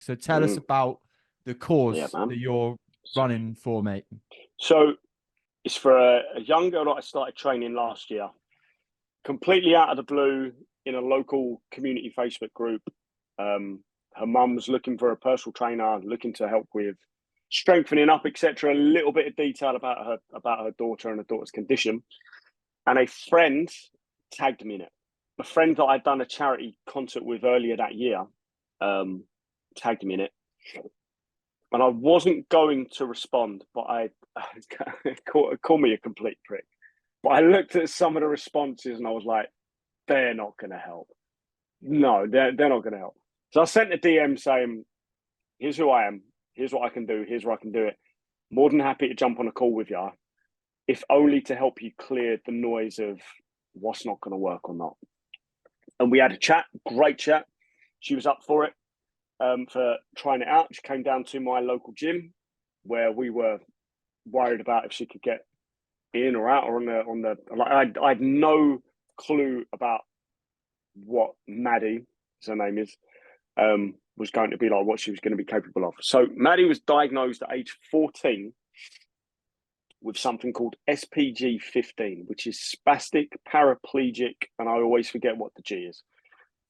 So tell us about the Yeah, cause that man. you're running for, mate. So it's for a young girl that I started training last year, completely out of the blue in a local community Facebook group. Her mum's looking for a personal trainer, looking to help with strengthening up, etc. A little bit of detail about her daughter and her daughter's condition. And a friend tagged me in it. A friend that I'd done a charity concert with earlier that year tagged me in it. And I wasn't going to respond, but I call me a complete prick. But I looked at some of the responses and I was like, they're not going to help. No, they're not going to help. So I sent a DM saying, here's who I am. Here's what I can do. Here's where I can do it. More than happy to jump on a call with you, if only to help you clear the noise of what's not going to work or not. And we had a chat, great chat. She was up for it, for trying it out. She came down to my local gym where we were worried about if she could get in or out or on the. Like, I had no clue about what Maddi, as her name is, was going to be like, what she was going to be capable of. So Maddi was diagnosed at age 14 with something called SPG 15, which is spastic paraplegic, and I always forget what the G is.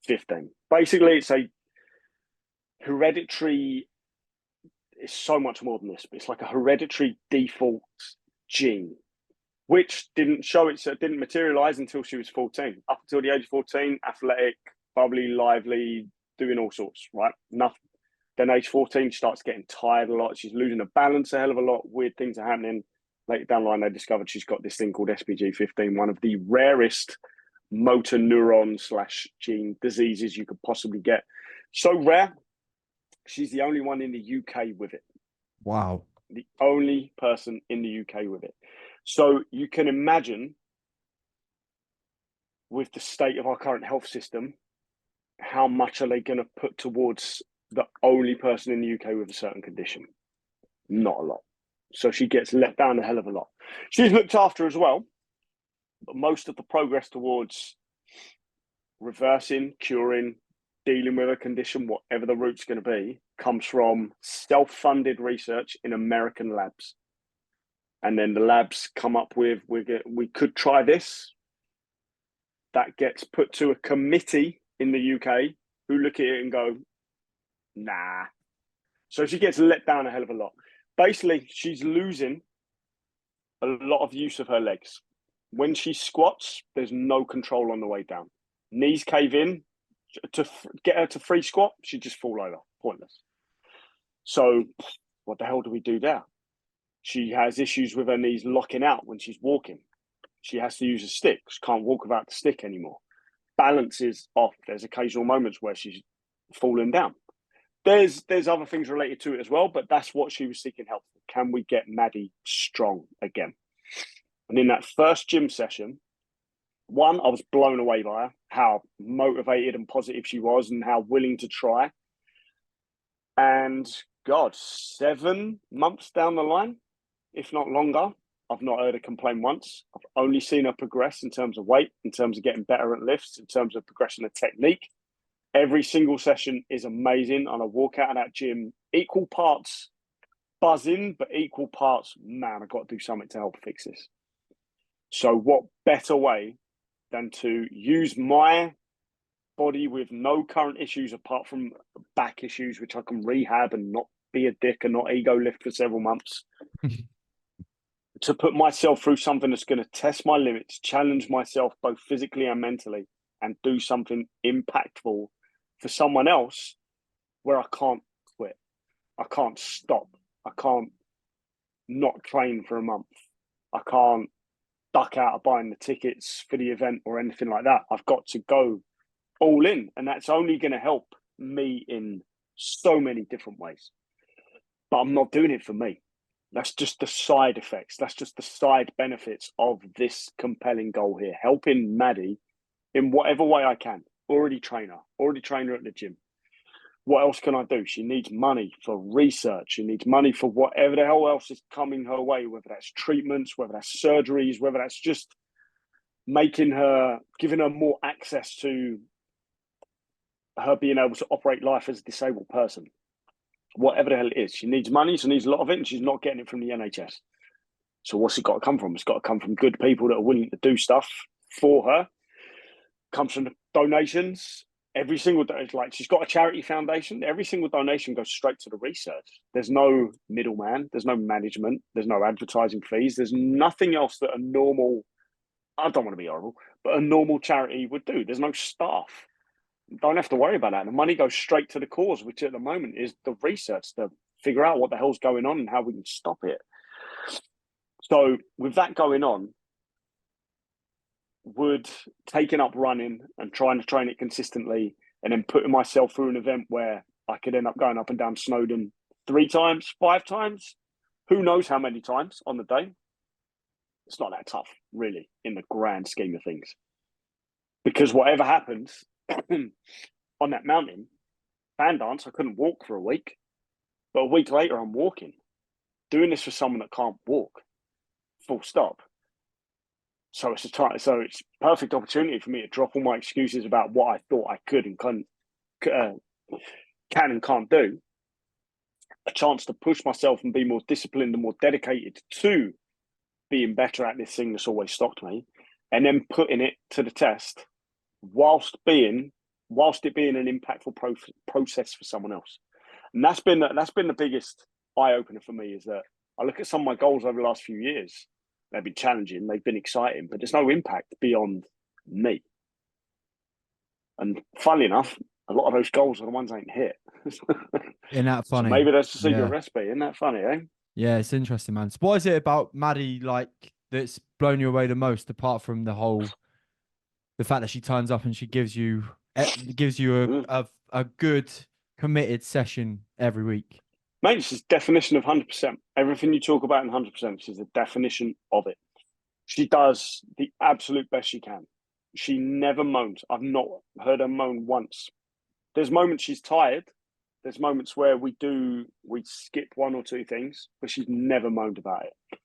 15. Basically, it's a hereditary. It's so much more than this, but it's like a hereditary default gene, which didn't materialize until she was 14. Up until the age of 14, athletic, bubbly, lively, doing all sorts, right? Nothing. Then age 14, she starts getting tired a lot. She's losing her balance a hell of a lot. Weird things are happening. Later down the line, they discovered she's got this thing called SPG 15, one of the rarest motor neuron / gene diseases you could possibly get. So rare, she's the only one in the UK with it. Wow. The only person in the UK with it. So you can imagine, with the state of our current health system, how much are they going to put towards the only person in the UK with a certain condition? Not a lot. So she gets let down a hell of a lot. She's looked after as well, but most of the progress towards reversing, curing, dealing with a condition, whatever the route's going to be, comes from self-funded research in American labs. And then the labs come up with, we could try this. That gets put to a committee in the UK who look at it and go, nah. So she gets let down a hell of a lot. Basically, she's losing a lot of use of her legs. When she squats, there's no control on the way down. Knees cave in. To get her to free squat, she'd just fall over. Pointless. So what the hell do we do there? She has issues with her knees locking out when she's walking. She has to use a stick. She can't walk without the stick anymore. Balance is off. There's occasional moments where she's falling down. There's other things related to it as well, but that's what she was seeking help for. Can we get Maddi strong again? And in that first gym session, one, I was blown away by her, how motivated and positive she was and how willing to try. And God, 7 months down the line, if not longer, I've not heard her complain once. I've only seen her progress in terms of weight, in terms of getting better at lifts, in terms of progression of technique. Every single session is amazing. And I walk out of that gym equal parts buzzing, but equal parts, man, I've got to do something to help fix this. So what better way than to use my body with no current issues apart from back issues, which I can rehab and not be a dick and not ego lift for several months, to put myself through something that's going to test my limits, challenge myself both physically and mentally, and do something impactful for someone else where I can't quit. I can't stop. I can't not train for a month. I can't duck out of buying the tickets for the event or anything like that. I've got to go all in, and that's only going to help me in so many different ways. But I'm not doing it for me. That's just the side effects. That's just the side benefits of this compelling goal here. Helping Maddi in whatever way I can. Already train her at the gym. What else can I do? She needs money for research. She needs money for whatever the hell else is coming her way, whether that's treatments, whether that's surgeries, whether that's just giving her more access to her being able to operate life as a disabled person. whatever the hell it is. She needs money, she needs a lot of it, and she's not getting it from the NHS. So what's it got to come from? It's got to come from good people that are willing to do stuff for her. Comes from donations. Every single day, like she's got a charity foundation. Every single donation goes straight to the research. There's no middleman. There's no management. There's no advertising fees. There's nothing else that a normal, I don't want to be horrible, but a normal charity would do. There's no staff. Don't have to worry about that. The money goes straight to the cause, which at the moment is the research to figure out what the hell's going on and how we can stop it. So with that going on, would taking up running and trying to train it consistently and then putting myself through an event where I could end up going up and down Snowdon 3 times, 5 times, who knows how many times on the day. It's not that tough, really, in the grand scheme of things. Because whatever happens on that mountain, fan dance, I couldn't walk for a week. But a week later, I'm walking. Doing this for someone that can't walk, full stop. So it's it's perfect opportunity for me to drop all my excuses about what I thought I could and can and can't do. A chance to push myself and be more disciplined and more dedicated to being better at this thing that's always stopped me, and then putting it to the test whilst it being an impactful process for someone else. And that's been the biggest eye opener for me, is that I look at some of my goals over the last few years. They've been challenging, they've been exciting, but there's no impact beyond me. And funnily enough, a lot of those goals are the ones I ain't hit. Isn't that funny? So maybe that's the secret recipe. Isn't that funny, eh? Yeah, it's interesting, man. So what is it about Maddi, like, that's blown you away the most, apart from the fact that she turns up and she gives you a good committed session every week? Mate, she's definition of 100%. Everything you talk about in 100%, she's the definition of it. She does the absolute best she can. She never moans. I've not heard her moan once. There's moments she's tired. There's moments where we skip 1 or 2 things, but she's never moaned about it.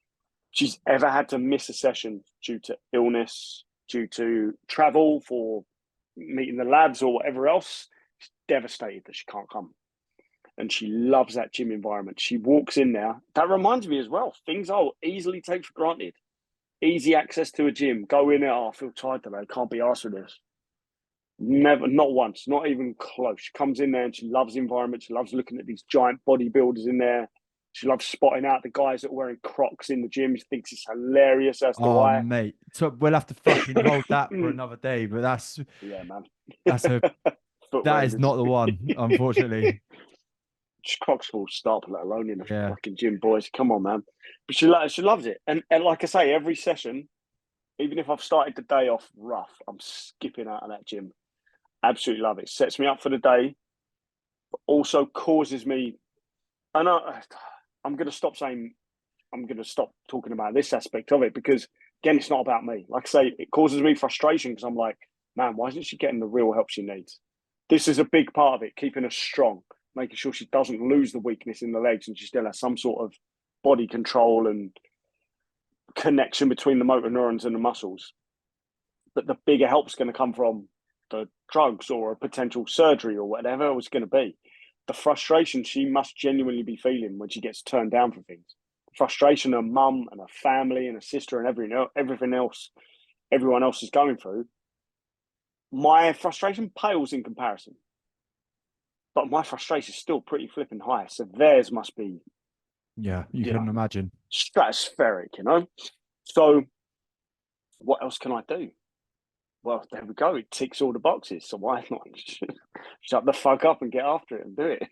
She's ever had to miss a session due to illness, due to travel for meeting the lads or whatever else. She's devastated that she can't come. And she loves that gym environment. She walks in there. That reminds me as well, things I'll easily take for granted. Easy access to a gym. Go in there, I feel tired today. Can't be arsed with this. Never, not once, not even close. She comes in there and she loves the environment. She loves looking at these giant bodybuilders in there. She loves spotting out the guys that are wearing Crocs in the gym. She thinks it's hilarious, as do I. Mate. So we'll have to fucking hold that for another day, but man. That is not the one, unfortunately. Crocs full stop, let alone in a fucking gym, boys. Come on, man. But she loves it. And like I say, every session, even if I've started the day off rough, I'm skipping out of that gym. Absolutely love it. Sets me up for the day, but also causes me. And I'm going to stop talking about this aspect of it, because, again, it's not about me. Like I say, it causes me frustration because I'm like, man, why isn't she getting the real help she needs? This is a big part of it, keeping her strong, making sure she doesn't lose the weakness in the legs and she still has some sort of body control and connection between the motor neurons and the muscles. But the bigger help's going to come from the drugs or a potential surgery or whatever it was going to be. The frustration she must genuinely be feeling when she gets turned down for things. The frustration her mum and her family and her sister and everything else, everyone else is going through. My frustration pales in comparison. But my frustration is still pretty flipping high. So theirs must be... Yeah, you couldn't imagine. Stratospheric, you know? So what else can I do? Well, there we go. It ticks all the boxes. So why not shut the fuck up and get after it and do it?